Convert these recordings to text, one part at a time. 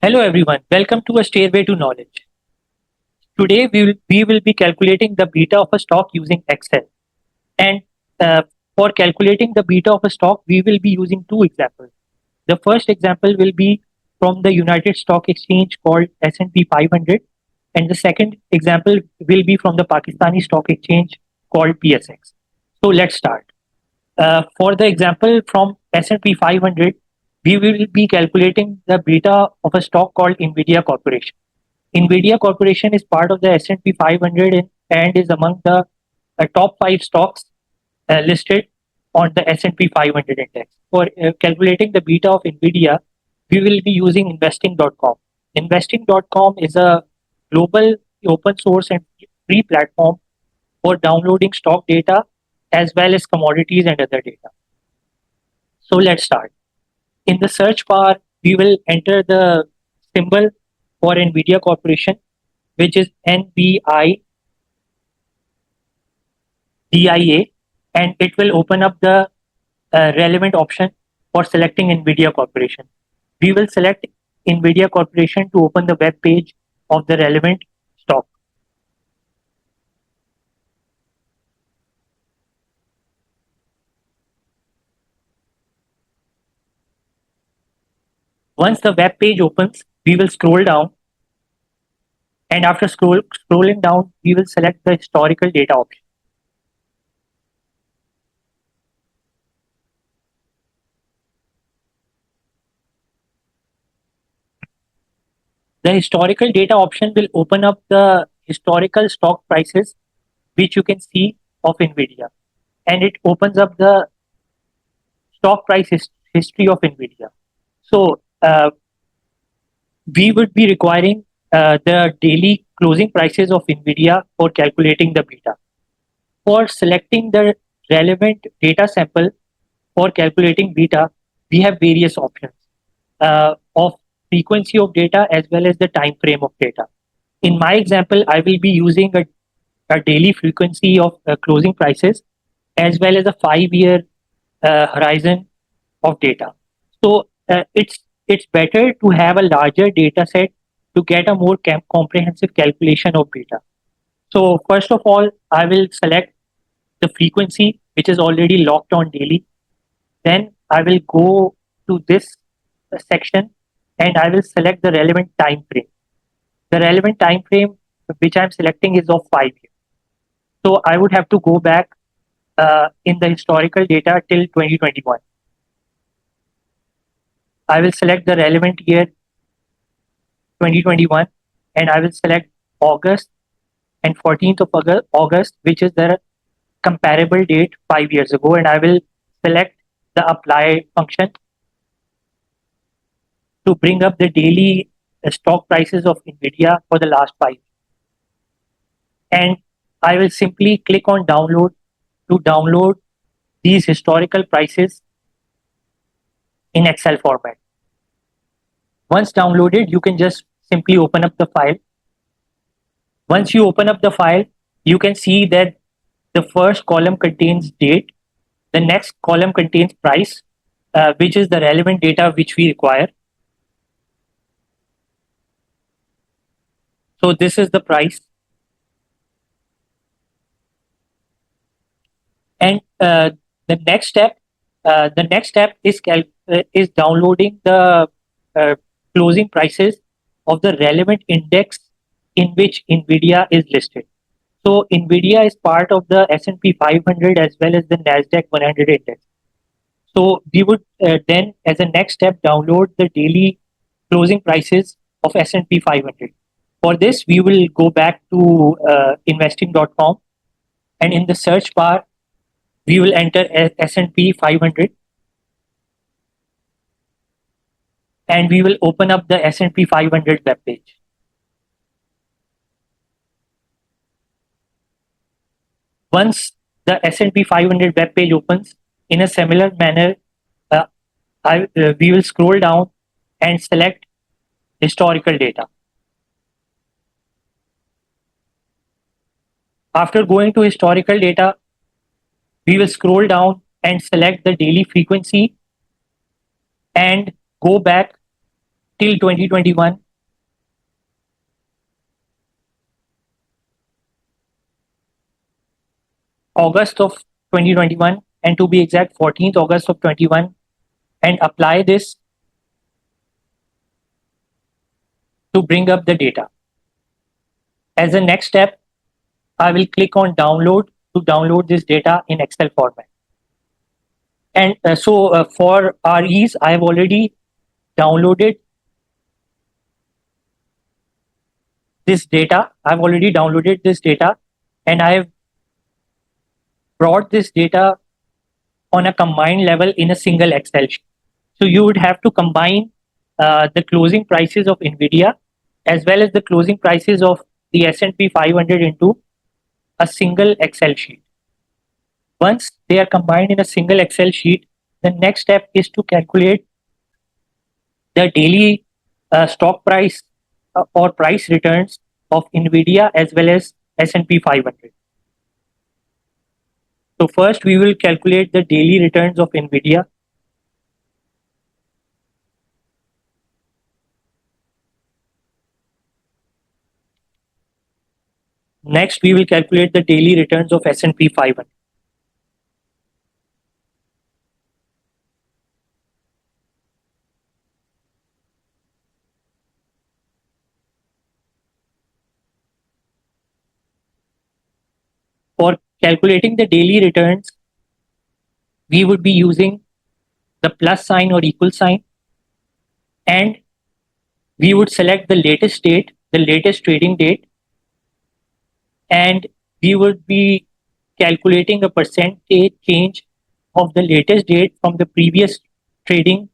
Hello everyone, welcome to A Stairway to Knowledge. Today we will be calculating the beta of a stock using Excel. And uh, for calculating the beta of a stock, we will be using two examples. The first example will be from the United Stock Exchange called S&P 500, and the second example will be from the Pakistani Stock Exchange called PSX. So let's start. For the example from S&P 500, we will be calculating the beta of a stock called Nvidia Corporation. Nvidia Corporation is part of the S&P 500 and is among the top five stocks listed on the S&P 500 index. For calculating the beta of Nvidia, we will be using investing.com. Investing.com is a global open source and free platform for downloading stock data as well as commodities and other data. So let's start. In the search bar, we will enter the symbol for Nvidia Corporation, which is NVIDIA, and it will open up the relevant option for selecting Nvidia Corporation. We will select Nvidia Corporation to open the web page of the relevant stock. Once the web page opens, we will scroll down, and after scrolling down, we will select the historical data option. The historical data option will open up the historical stock prices, which you can see of Nvidia, and it opens up the stock price history of Nvidia. So we would be requiring the daily closing prices of Nvidia for calculating the beta. For selecting the relevant data sample for calculating beta, we have various options of frequency of data as well as the time frame of data. In my example, I will be using a daily frequency of closing prices as well as a 5-year horizon of data. So it's better to have a larger data set to get a more comprehensive calculation of beta. So first of all, I will select the frequency, which is already locked on daily. Then I will go to this section and I will select the relevant time frame. The relevant time frame which I'm selecting is of 5 years. So I would have to go back in the historical data till 2021. I will select the relevant year 2021 and I will select August and 14th of August, which is the comparable date 5 years ago, and I will select the apply function to bring up the daily stock prices of Nvidia for the last 5 years. And I will simply click on download to download these historical prices in Excel format. Once downloaded, you can just simply open up the file. Once you open up the file, you can see that the first column contains date, the next column contains price, which is the relevant data which we require. So this is the price. And the next step is downloading the closing prices of the relevant index in which Nvidia is listed. So Nvidia is part of the S&P 500 as well as the Nasdaq 100 index. So we would then, as a next step, download the daily closing prices of S&P 500. For this, we will go back to investing.com, and in the search bar, we will enter S&P 500, and we will open up the S&P 500 web page. Once the S&P 500 web page opens, in a similar manner, we will scroll down and select historical data. After going to historical data, we will scroll down and select the daily frequency and go back till 2021, August of 2021, and to be exact, 14th August of 21, and apply this to bring up the data. As a next step, I will click on download to download this data in Excel format. And for our ease, I have already downloaded this data. I've already downloaded this data, and I have brought this data on a combined level in a single Excel sheet. So you would have to combine the closing prices of NVIDIA as well as the closing prices of the S&P 500 into a single Excel sheet. Once they are combined in a single Excel sheet, the next step is to calculate the daily stock price or price returns of NVIDIA as well as S&P 500. So first we will calculate the daily returns of NVIDIA. Next, we will calculate the daily returns of S&P 500. For calculating the daily returns, we would be using the plus sign or equal sign, and we would select the latest date, the latest trading date, and we would be calculating a percentage change of the latest date from the previous trading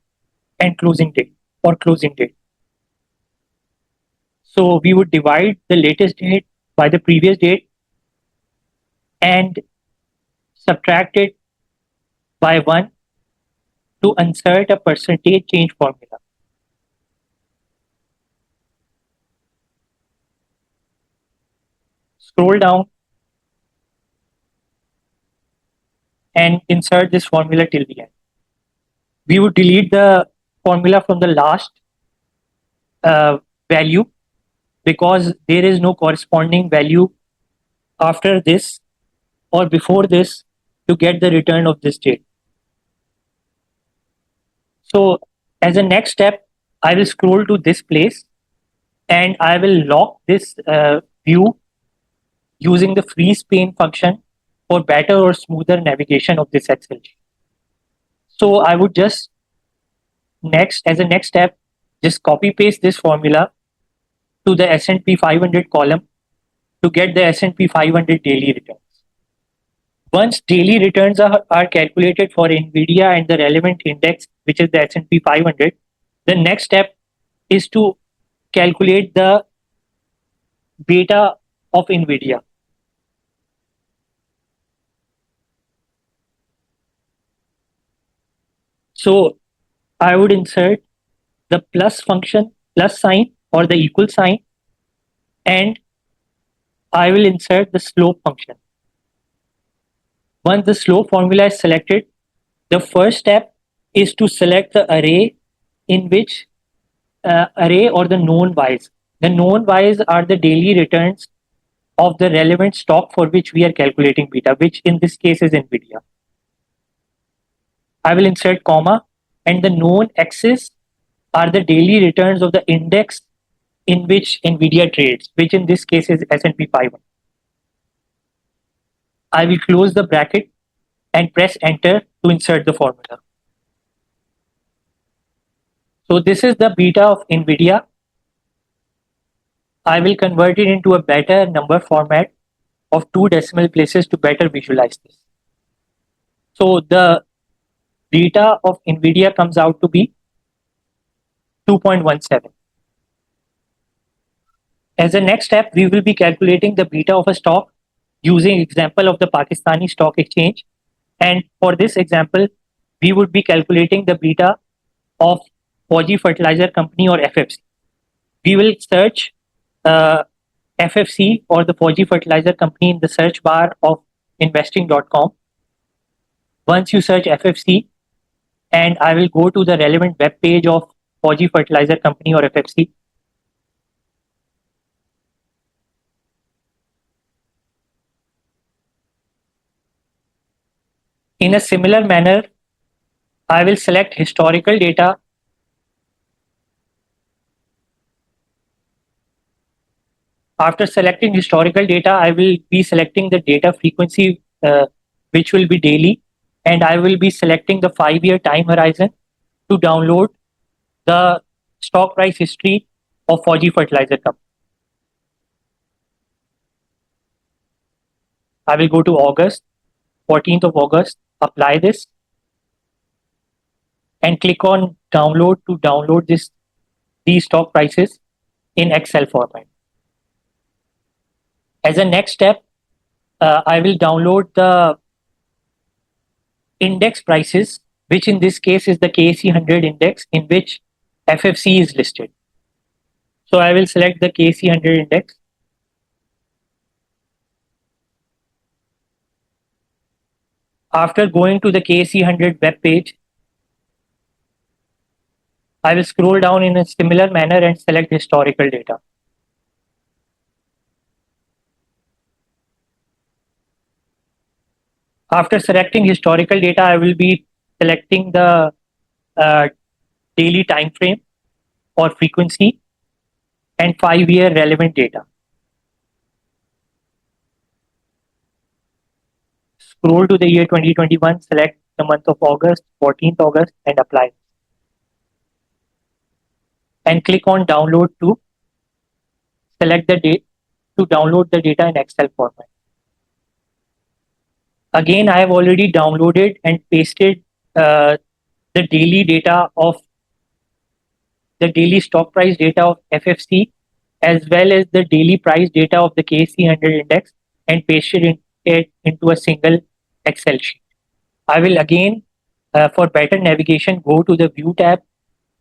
and closing date or closing date. So we would divide the latest date by the previous date and subtract it by 1 to insert a percentage change formula. Scroll down and insert this formula till the end. We would delete the formula from the last value because there is no corresponding value after this or before this to get the return of this date. So as a next step, I will scroll to this place and I will lock this view using the freeze pane function for better or smoother navigation of this Excel sheet. So I would just as a next step, just copy paste this formula to the S&P 500 column to get the S&P 500 daily returns. Once daily returns are calculated for NVIDIA and the relevant index, which is the S&P 500, the next step is to calculate the beta of NVIDIA. So I would insert the plus function, plus sign or the equal sign, and I will insert the slope function. Once the slope formula is selected, the first step is to select the array in which array or the known Ys. The known Ys are the daily returns of the relevant stock for which we are calculating beta, which in this case is NVIDIA. I will insert comma, and the known X's are the daily returns of the index in which NVIDIA trades, which in this case is S&P 500. I will close the bracket and press enter to insert the formula. So this is the beta of NVIDIA. I will convert it into a better number format of 2 decimal places to better visualize this. So the beta of NVIDIA comes out to be 2.17. As a next step, we will be calculating the beta of a stock using example of the Pakistani Stock Exchange. And for this example, we would be calculating the beta of Fauji Fertilizer Company or FFC. We will search FFC or the Fauji Fertilizer Company in the search bar of investing.com. Once you search FFC, and I will go to the relevant web page of Fauji Fertilizer Company or FFC. In a similar manner, I will select historical data. After selecting historical data, I will be selecting the data frequency, which will be daily, and I will be selecting the 5-year time horizon to download the stock price history of Fauji Fertilizer Company. I will go to August, 14th of August, apply this, and click on download to download these stock prices in Excel format. As a next step, I will download the index prices, which in this case is the KSE 100 index in which FFC is listed. So I will select the KSE 100 index. After going to the KSE 100 web page, I will scroll down in a similar manner and select historical data. After selecting historical data, I will be selecting the daily time frame or frequency and 5-year relevant data. Scroll to the year 2021, select the month of August, 14th August, and apply. And click on download to select the date to download the data in Excel format. Again, I have already downloaded and pasted the daily data of the daily stock price data of FFC as well as the daily price data of the KSE 100 index and pasted it into a single Excel sheet. I will again, for better navigation, go to the View tab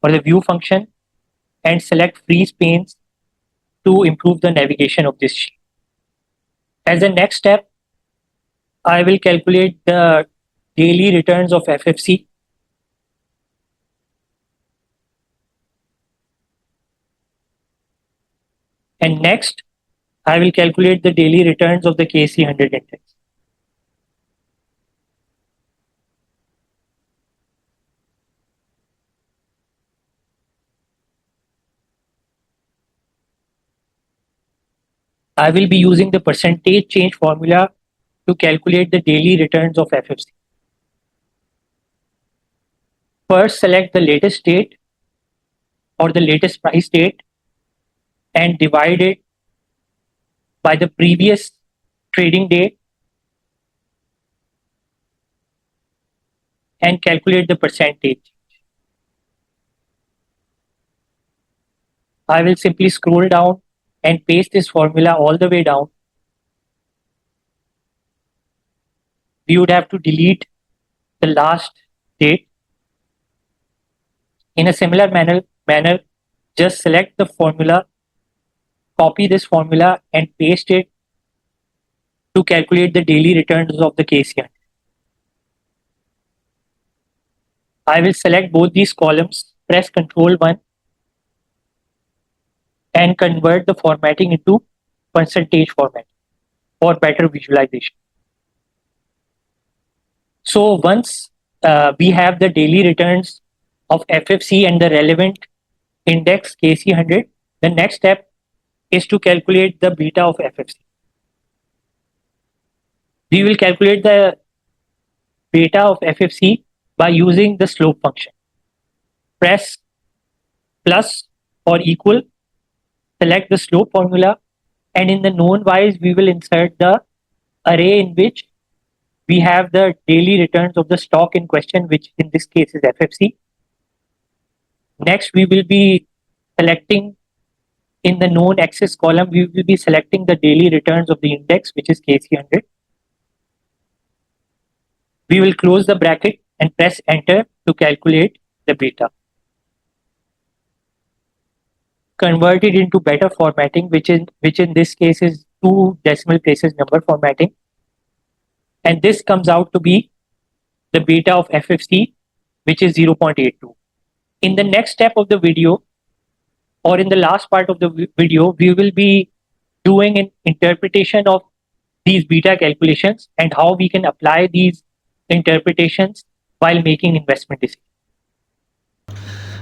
or the View function and select Freeze Panes to improve the navigation of this sheet. As a next step, I will calculate the daily returns of FFC. And next, I will calculate the daily returns of the KSE 100 index. I will be using the percentage change formula to calculate the daily returns of FFC. First, select the latest date or the latest price date and divide it by the previous trading day and calculate the percentage. I will simply scroll down and paste this formula all the way down. We would have to delete the last date. In a similar manner, just select the formula, copy this formula and paste it to calculate the daily returns of the KSE 100. I will select both these columns, press Ctrl 1 and convert the formatting into percentage format for better visualization. So once we have the daily returns of FFC and the relevant index KSE 100, the next step is to calculate the beta of FFC. We will calculate the beta of FFC by using the slope function. Press plus or equal, select the slope formula, and in the known wise, we will insert the array in which we have the daily returns of the stock in question, which in this case is FFC. Next, we will be selecting in the known axis column, we will be selecting the daily returns of the index, which is KSE 100. We will close the bracket and press enter to calculate the beta. Convert it into better formatting, which in this case is 2 decimal places number formatting. And this comes out to be the beta of FFC, which is 0.82. In the next step of the video, or in the last part of the video, we will be doing an interpretation of these beta calculations and how we can apply these interpretations while making investment decisions.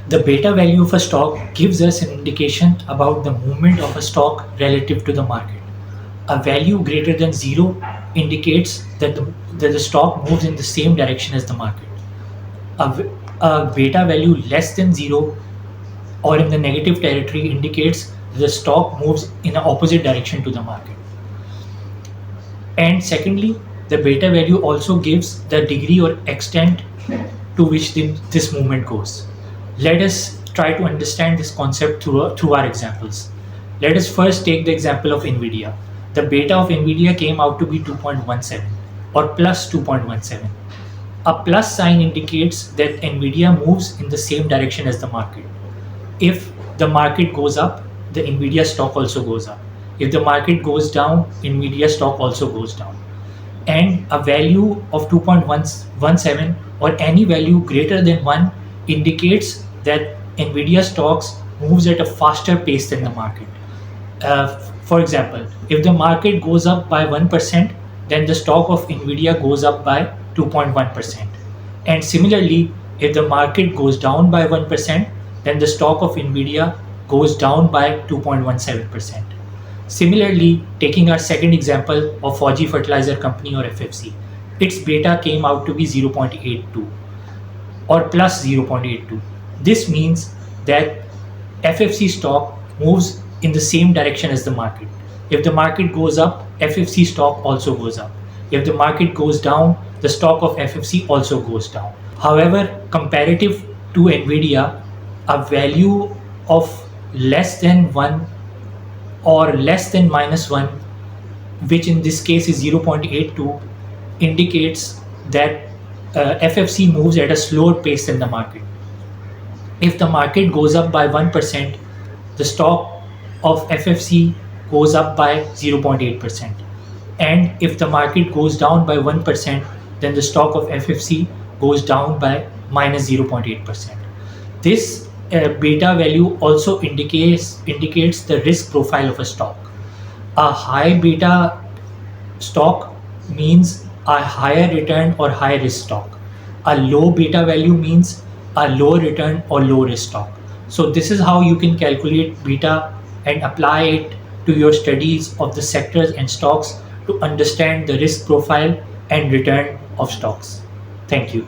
The beta value of a stock gives us an indication about the movement of a stock relative to the market. A value greater than 0 indicates that the stock moves in the same direction as the market. A beta value less than 0 or in the negative territory indicates the stock moves in the opposite direction to the market. And secondly, the beta value also gives the degree or extent to which this movement goes. Let us try to understand this concept through our examples. Let us first take the example of NVIDIA. The beta of NVIDIA came out to be 2.17 or plus 2.17. A plus sign indicates that NVIDIA moves in the same direction as the market. If the market goes up, the NVIDIA stock also goes up. If the market goes down, NVIDIA stock also goes down. And a value of 2.17 or any value greater than 1 indicates that NVIDIA stocks moves at a faster pace than the market. For example, if the market goes up by 1%, then the stock of NVIDIA goes up by 2.1%. And similarly, if the market goes down by 1%, then the stock of NVIDIA goes down by 2.17%. Similarly, taking our second example of Fauji Fertilizer Company or FFC, its beta came out to be 0.82 or plus 0.82. This means that FFC stock moves in the same direction as the market. If the market goes up, FFC stock also goes up. If the market goes down, the stock of FFC also goes down. However, comparative to NVIDIA, a value of less than 1 or less than -1, which in this case is 0.82, indicates that FFC moves at a slower pace than the market. If the market goes up by 1%, the stock of FFC goes up by 0.8%. And if the market goes down by 1%, then the stock of FFC goes down by minus 0.8%. This beta value also indicates the risk profile of a stock. A high beta stock means a higher return or high risk stock. A low beta value means a low return or low risk stock. So this is how you can calculate beta and apply it to your studies of the sectors and stocks to understand the risk profile and return of stocks. Thank you.